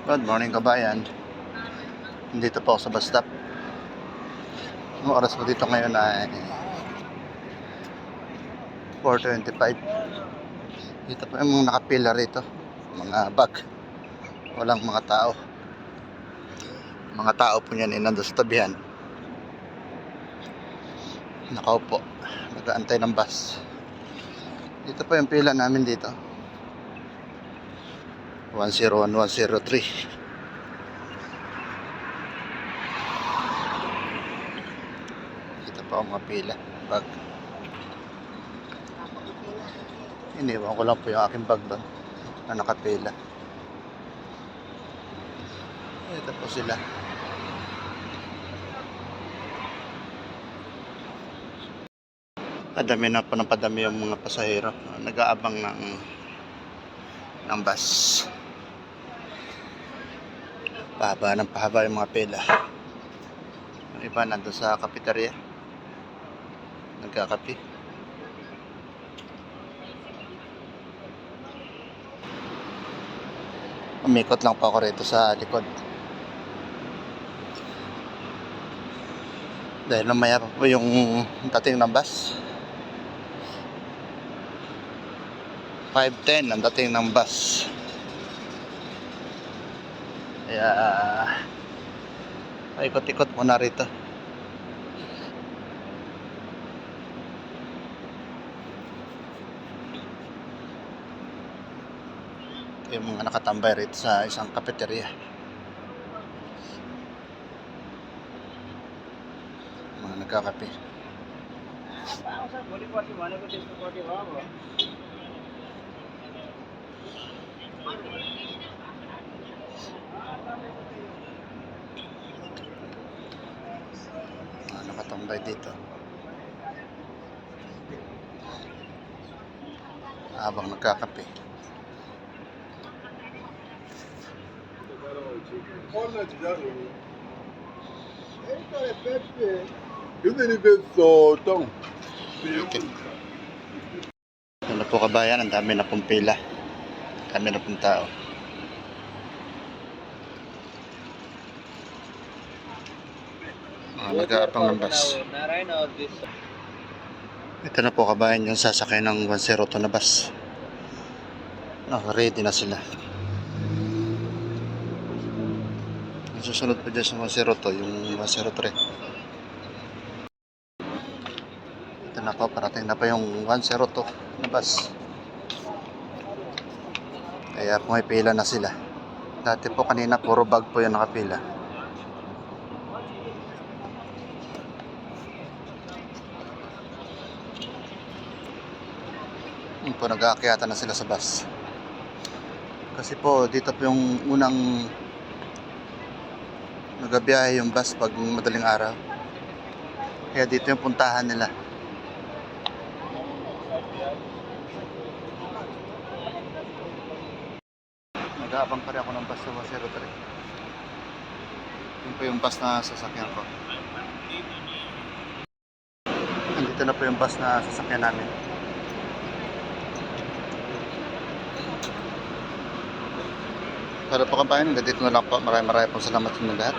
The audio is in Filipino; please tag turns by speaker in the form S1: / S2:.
S1: Good morning kabayan. Dito po ako sa bus stop. Ang oras ko dito ngayon ay 4:25. Dito po yung mga nakapila rito. Mga bag. Walang mga tao. Mga tao po niyan ay nandun sa tabihan. Nakaupo. Nag-aantay ng bus. Dito po yung pila namin dito. 101, 103. Dito po ang mga pila. Bag. Iniwan ko lang po yung aking bag doon na nakapila. Ito po sila. Padami na po ng padami yung mga pasahero. Nag-aabang ng bus. Pahaba ng pahaba yung mga pila. Yung iba nandun sa cafeteria. Nagkakape. Umikot lang po ako rito sa likod. Dahil namaya pa po yung dating ng bus. 5:10 ang dating ng bus. Kaya paikot-ikot muna rito. Ito yung mga nakatambay rito sa isang cafeteria. Mga nagkakape. Mga nakatambay dito. Habang nagkakape. Okay. Ano po kabayan, ang dami na pong pila. Dami na pong tao. Nag-aabang ng bus. Ito na po kabayan yung sasakay ng 102 na bus. Ready na sila. Ang susunod po dyan sa 102 yung 103. Ito na po, parating na pa yung 102 na bus. Kaya pumipila na sila. Dati po kanina puro bag po yung nakapila. Yun po, nag-aakyatan na sila sa bus. Kasi po dito po yung unang nagabiyahe yung bus pag madaling araw. Kaya dito yung puntahan nila. Nag-aabang pa rin ako ng bus sa 103. Yun po yung bus na sasakyan ko. Nandito na po yung bus na sasakyan namin. Para po kabayan, hanggang dito na lang po. Maraming pong salamat sa inyo lahat.